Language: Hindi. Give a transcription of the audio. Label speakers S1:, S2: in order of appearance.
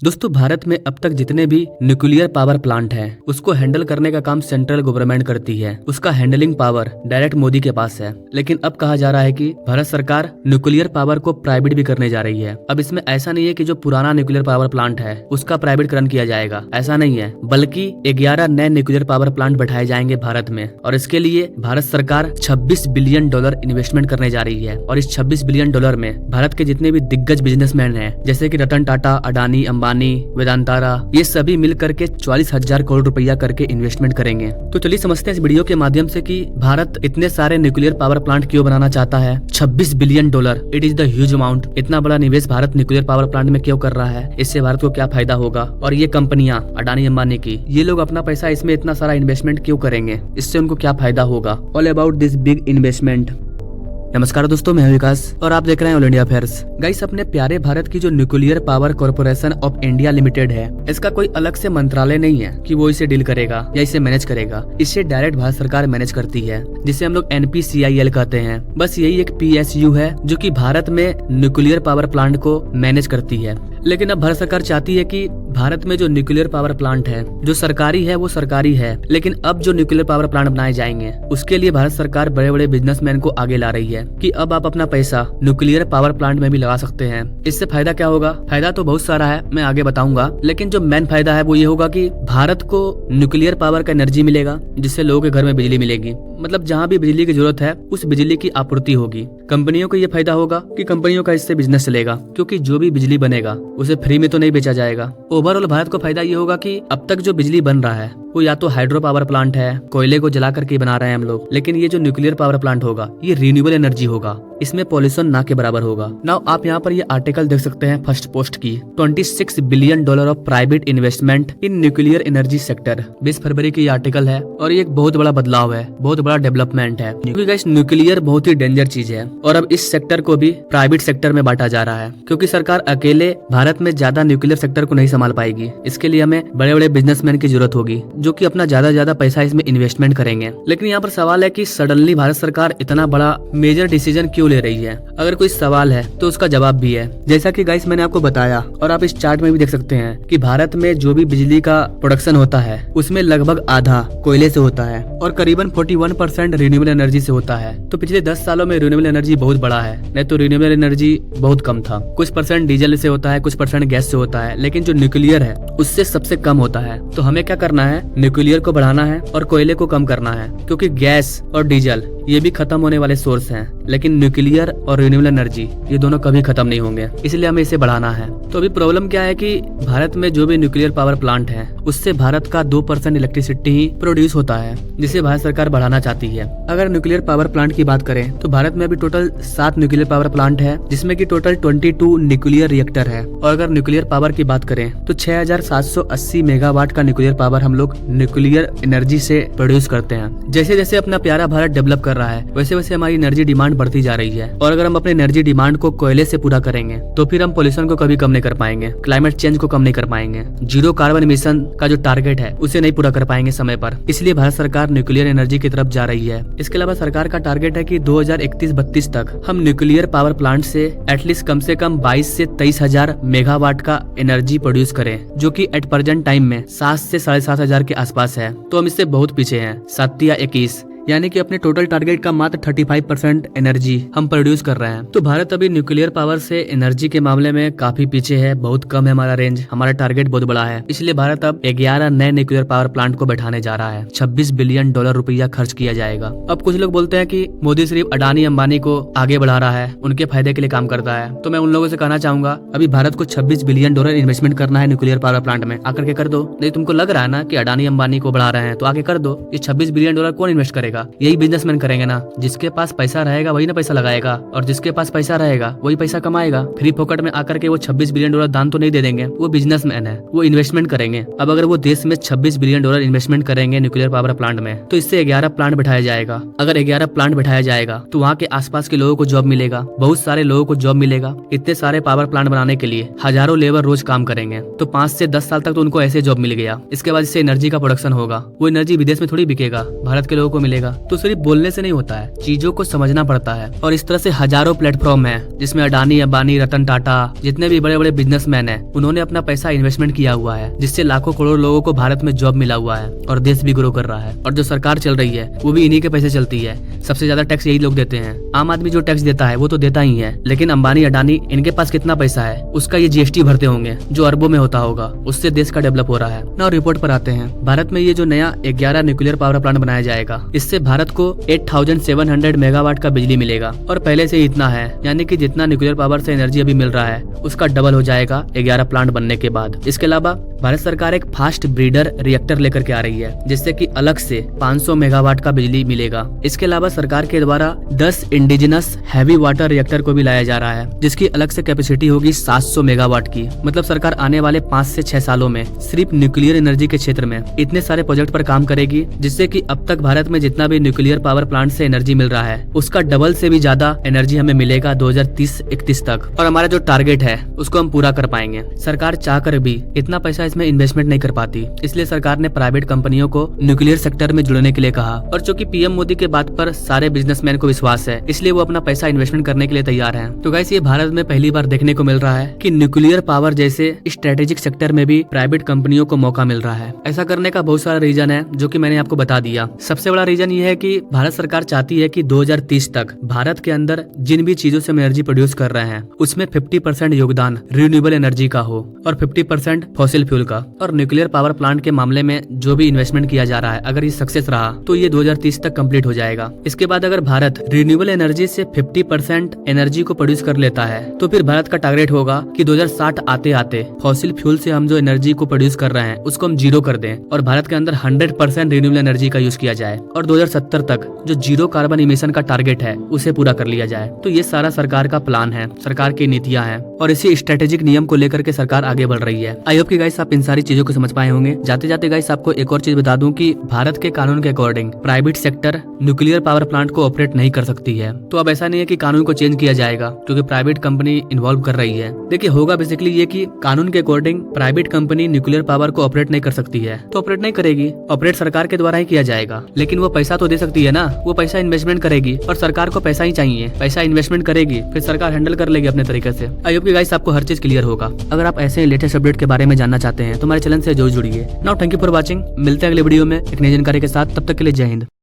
S1: दोस्तों भारत में अब तक जितने भी न्यूक्लियर पावर प्लांट हैं उसको हैंडल करने का काम सेंट्रल गवर्नमेंट करती है। उसका हैंडलिंग पावर डायरेक्ट मोदी के पास है। लेकिन अब कहा जा रहा है कि भारत सरकार न्यूक्लियर पावर को प्राइवेट भी करने जा रही है। अब इसमें ऐसा नहीं है कि जो पुराना न्यूक्लियर पावर प्लांट है उसका प्राइवेटकरण किया जाएगा, ऐसा नहीं है, बल्कि 11 नए न्यूक्लियर पावर प्लांट बैठाए जाएंगे भारत में। और इसके लिए भारत सरकार $26 बिलियन इन्वेस्टमेंट करने जा रही है। और इस $26 बिलियन में भारत के जितने भी दिग्गज बिजनेसमैन हैं जैसे कि रतन टाटा, अडानी, अंबानी, वेदांतारा, ये सभी मिल करके 44,000 करोड़ रुपया करके इन्वेस्टमेंट करेंगे। तो चलिए समझते हैं इस वीडियो के माध्यम से कि भारत इतने सारे न्यूक्लियर पावर प्लांट क्यों बनाना चाहता है। $26 billion, it is the huge amount. इतना बड़ा निवेश भारत न्यूक्लियर पावर प्लांट में क्यों कर रहा है, इससे भारत को क्या फायदा होगा। और ये कंपनियां अडानी, अंबानी की, ये लोग अपना पैसा इसमें इतना सारा इन्वेस्टमेंट क्यों करेंगे, इससे उनको क्या फायदा होगा। All about this big investment. नमस्कार दोस्तों, मैं हूं विकास और आप देख रहे हैं ऑल इंडिया अफेयर्स। गाइस, अपने प्यारे भारत की जो nuclear power corporation of India limited है, इसका कोई अलग से मंत्रालय नहीं है कि वो इसे डील करेगा या इसे मैनेज करेगा। इसे डायरेक्ट भारत सरकार मैनेज करती है, जिसे हम लोग NPCIL कहते हैं। बस यही एक PSU है जो कि भारत में न्यूक्लियर पावर प्लांट को मैनेज करती है। लेकिन अब भारत सरकार चाहती है कि भारत में जो न्यूक्लियर पावर प्लांट है जो सरकारी है वो सरकारी है, लेकिन अब जो न्यूक्लियर पावर प्लांट बनाए जाएंगे उसके लिए भारत सरकार बड़े बड़े बिजनेसमैन को आगे ला रही है कि अब आप अपना पैसा न्यूक्लियर पावर प्लांट में भी लगा सकते हैं। इससे फायदा क्या होगा? फायदा तो बहुत सारा है, मैं आगे बताऊंगा, लेकिन जो मेन फायदा है वो ये होगा कि भारत को न्यूक्लियर पावर का एनर्जी मिलेगा, जिससे लोगों के घर में बिजली मिलेगी। मतलब जहाँ भी बिजली की जरूरत है उस बिजली की आपूर्ति होगी। कंपनियों को ये फायदा होगा कि कंपनियों का इससे बिजनेस चलेगा, क्योंकि जो भी बिजली बनेगा उसे फ्री में तो नहीं बेचा जाएगा। ओवरऑल भारत को फायदा ये होगा कि अब तक जो बिजली बन रहा है वो या तो हाइड्रो पावर प्लांट है, कोयले को जला करके बना रहे हैं हम लोग, लेकिन ये जो न्यूक्लियर पावर प्लांट होगा ये रिन्यूएबल एनर्जी होगा। इसमें पॉल्यूशन ना के बराबर होगा। नाउ आप यहाँ पर ये आर्टिकल देख सकते हैं फर्स्ट पोस्ट की, $26 billion of private investment in nuclear energy sector. 20 फरवरी की आर्टिकल है और ये एक बहुत बड़ा बदलाव है, बहुत बड़ा डेवलपमेंट है, क्योंकि गाइस न्यूक्लियर बहुत ही डेंजर चीज है। और अब इस सेक्टर को भी प्राइवेट सेक्टर में बांटा जा रहा है, क्योंकि सरकार अकेले भारत में ज्यादा न्यूक्लियर सेक्टर को नहीं संभाल पाएगी। इसके लिए हमें बड़े बड़े बिजनेसमैन की जरूरत होगी जो कि अपना ज्यादा पैसा इसमें इन्वेस्टमेंट करेंगे। लेकिन यहाँ पर सवाल है कि सडनली भारत सरकार इतना बड़ा मेजर डिसीजन क्यों ले रही है। अगर कोई सवाल है तो उसका जवाब भी है। जैसा कि गाइस मैंने आपको बताया और आप इस चार्ट में भी देख सकते हैं कि भारत में जो भी बिजली का प्रोडक्शन होता है उसमें लगभग आधा कोयले से होता है और करीबन 41% रिन्यूएबल एनर्जी से होता है। तो पिछले 10 सालों में रिन्यूएबल एनर्जी बहुत बड़ा है, नहीं तो रिन्यूएबल एनर्जी बहुत कम था। कुछ परसेंट डीजल से होता है, कुछ परसेंट गैस से होता है, लेकिन जो न्यूक्लियर है उससे सबसे कम होता है। तो हमें क्या करना है, न्यूक्लियर को बढ़ाना है और कोयले को कम करना है, क्योंकि गैस और डीजल ये भी खत्म होने वाले सोर्स हैं, लेकिन न्यूक्लियर और रिन्यूएबल एनर्जी ये दोनों कभी खत्म नहीं होंगे, इसलिए हमें इसे बढ़ाना है। तो अभी प्रॉब्लम क्या है कि भारत में जो भी न्यूक्लियर पावर प्लांट है उससे भारत का 2% इलेक्ट्रिसिटी ही प्रोड्यूस होता है, जिसे भारत सरकार बढ़ाना चाहती है। अगर न्यूक्लियर पावर प्लांट की बात करें तो भारत में अभी टोटल 7 न्यूक्लियर पावर प्लांट है, जिसमें की टोटल 22 न्यूक्लियर रिएक्टर है। और अगर न्यूक्लियर पावर की बात करें तो 6780 मेगावाट का न्यूक्लियर पावर हम लोग न्यूक्लियर एनर्जी से प्रोड्यूस करते हैं। जैसे जैसे अपना प्यारा भारत डेवलप कर रहा है वैसे वैसे हमारी एनर्जी डिमांड बढ़ती जा रही है। और अगर हम अपने एनर्जी डिमांड को कोयले से पूरा करेंगे तो फिर हम पोल्यूशन को कभी कम नहीं कर पाएंगे, क्लाइमेट चेंज को कम नहीं कर पाएंगे, जीरो कार्बन इमिशन का जो टारगेट है उसे नहीं पूरा कर पाएंगे समय पर। इसलिए भारत सरकार न्यूक्लियर एनर्जी की तरफ जा रही है। इसके अलावा सरकार का टारगेट है कि 2031-32 तक हम न्यूक्लियर पावर प्लांट से एटलीस्ट कम से कम 22 से 23,000 मेगावाट का एनर्जी प्रोड्यूस करें, जो कि एट प्रेजेंट टाइम में 7 से 7,500 के आसपास है। तो हम इससे बहुत पीछे हैं, 7 या 21, यानी कि अपने टोटल टारगेट का मात्र 35% एनर्जी हम प्रोड्यूस कर रहे हैं। तो भारत अभी न्यूक्लियर पावर से एनर्जी के मामले में काफी पीछे है, बहुत कम है हमारा रेंज, हमारा टारगेट बहुत बड़ा है। इसलिए भारत अब 11 नए न्यूक्लियर पावर प्लांट को बैठाने जा रहा है। $26 बिलियन रुपया खर्च किया जाएगा। अब कुछ लोग बोलते हैं कि मोदी सिर्फ अडानी अंबानी को आगे बढ़ा रहा है, उनके फायदे के लिए काम करता है। तो मैं उन लोगों से कहना चाहूंगा, अभी भारत को $26 बिलियन इन्वेस्टमेंट करना है न्यूक्लियर पावर प्लांट में, आकर के कर दो। नहीं तुमको लग रहा है ना कि अडानी अंबानी को बढ़ा रहे हैं तो आगे कर दो। ये $26 बिलियन कौन इन्वेस्ट करेगा? यही बिजनेसमैन करेंगे ना। जिसके पास पैसा रहेगा वही ना पैसा लगाएगा, और जिसके पास पैसा रहेगा वही पैसा कमाएगा। फ्री फोकट में आकर के वो $26 बिलियन दान तो नहीं दे देंगे, वो बिजनेसमैन है, वो इन्वेस्टमेंट करेंगे। अब अगर वो देश में $26 बिलियन इन्वेस्टमेंट करेंगे न्यूक्लियर पावर प्लांट में, तो इससे 11 प्लांट बैठाया जाएगा। अगर 11 प्लांट बैठाया जाएगा तो वहाँ के आसपास के लोगों को जॉब मिलेगा, बहुत सारे लोगों को जॉब मिलेगा। इतने सारे पावर प्लांट बनाने के लिए हजारों लेबर रोज काम करेंगे, तो 5 से 10 साल तक तो उनको ऐसे जॉब मिल गया। इसके बाद इससे एनर्जी का प्रोडक्शन होगा, वो एनर्जी विदेश में थोड़ी बिकेगा, भारत के लोगों को मिलेगा। मिलेगा। तो सिर्फ बोलने से नहीं होता है, चीजों को समझना पड़ता है। और इस तरह से हजारों प्लेटफॉर्म है जिसमें अडानी, अंबानी, रतन टाटा, जितने भी बड़े बड़े बिजनेसमैन हैं, उन्होंने अपना पैसा इन्वेस्टमेंट किया हुआ है, जिससे लाखों करोड़ लोगों को भारत में जॉब मिला हुआ है और देश भी ग्रो कर रहा है। और जो सरकार चल रही है वो भी इन्हीं के पैसे चलती है। सबसे ज्यादा टैक्स यही लोग देते हैं। आम आदमी जो टैक्स देता है वो तो देता ही है, लेकिन अंबानी, अडानी, इनके पास कितना पैसा है उसका ये जीएसटी भरते होंगे जो अरबों में होता होगा। उससे देश का डेवलप हो रहा है ना। रिपोर्ट पर आते हैं, भारत में ये जो नया 11 न्यूक्लियर पावर प्लांट बनाया जाएगा, इससे भारत को 8700 मेगावाट का बिजली मिलेगा। और पहले से ही इतना है, यानी कि जितना न्यूक्लियर पावर से एनर्जी अभी मिल रहा है उसका डबल हो जाएगा 11 प्लांट बनने के बाद। इसके अलावा भारत सरकार एक फास्ट ब्रीडर रिएक्टर लेकर के आ रही है, जिससे कि अलग से 500 मेगावाट का बिजली मिलेगा। इसके अलावा सरकार के द्वारा 10 इंडिजिनस हैवी वाटर रिएक्टर को भी लाया जा रहा है, जिसकी अलग से कैपेसिटी होगी 700 मेगावाट की। मतलब सरकार आने वाले 5 से 6 सालों में सिर्फ न्यूक्लियर एनर्जी के क्षेत्र में इतने सारे प्रोजेक्ट पर काम करेगी, जिससे कि अब तक भारत में जितना भी न्यूक्लियर पावर प्लांट से एनर्जी मिल रहा है उसका डबल से भी ज्यादा एनर्जी हमें मिलेगा 2030-31 तक। और हमारा जो टारगेट है उसको हम पूरा कर पाएंगे। सरकार चाहकर भी इतना पैसा इसमें इन्वेस्टमेंट नहीं कर पाती, इसलिए सरकार ने प्राइवेट कंपनियों को न्यूक्लियर सेक्टर में जुड़ने के लिए कहा। और चूंकि पीएम मोदी के बात पर सारे बिजनेसमैन को विश्वास है, इसलिए वो अपना पैसा इन्वेस्टमेंट करने के लिए तैयार हैं। तो गाइस, ये भारत में पहली बार देखने को मिल रहा है कि न्यूक्लियर पावर जैसे स्ट्रेटेजिक सेक्टर में भी प्राइवेट कंपनियों को मौका मिल रहा है। ऐसा करने का बहुत सारा रीजन है जो कि मैंने आपको बता दिया। सबसे बड़ा रीजन ये है कि भारत सरकार चाहती है कि 2030 तक भारत के अंदर जिन भी चीजों से हम एनर्जी प्रोड्यूस कर रहे हैं उसमें 50% योगदान रिन्यूएबल एनर्जी का हो और 50% फॉसिल फ्यूल का। और न्यूक्लियर पावर प्लांट के मामले में जो भी इन्वेस्टमेंट किया जा रहा है, अगर ये सक्सेस रहा तो ये 2030 तक कंप्लीट हो जाएगा। इसके बाद अगर भारत रिन्यूएबल एनर्जी से 50% एनर्जी को प्रोड्यूस कर लेता है तो फिर भारत का टारगेट होगा कि 2060 आते आते फॉसिल फ्यूल से हम जो एनर्जी को प्रोड्यूस कर रहे हैं उसको हम जीरो कर दें और भारत के अंदर 100% रिन्यूएबल एनर्जी का यूज किया जाए और 2070 तक जो जीरो कार्बन इमिशन का टारगेट है उसे पूरा कर लिया जाए। तो ये सारा सरकार का प्लान है, सरकार की नीतियां हैं और इसी स्ट्रेटेजिक नियम को लेकर के सरकार आगे बढ़ रही है। आई होप कि गाइस आप इन सारी चीजों को समझ पाए होंगे। जाते जाते गाइस आपको एक और चीज बता दूं कि भारत के कानून के according private sector nuclear power plant को ऑपरेट नहीं कर सकती है। तो अब ऐसा नहीं है कि कानून को चेंज किया जाएगा क्योंकि प्राइवेट कंपनी इन्वॉल्व कर रही है। देखिए, होगा बेसिकली ये कि कानून के according private company nuclear power को ऑपरेट नहीं कर सकती है तो ऑपरेट नहीं करेगी, ऑपरेट सरकार के द्वारा ही किया जाएगा। लेकिन वो पैसा तो दे सकती है ना, वो पैसा इन्वेस्टमेंट करेगी और सरकार को पैसा ही चाहिए, पैसा इन्वेस्टमेंट करेगी, फिर सरकार हैंडल कर लेगी अपने तरीके से। आई होप कि गाइस आपको हर चीज क्लियर होगा। अगर आप ऐसे लेटेस्ट अपडेट के बारे में जानना चाहते हैं तो हमारे चैनल से जरूर जुड़िए। Now thank you for watching. मिलते हैं अगले वीडियो में एक नई जानकारी के साथ। तब तक के लिए जय हिंद।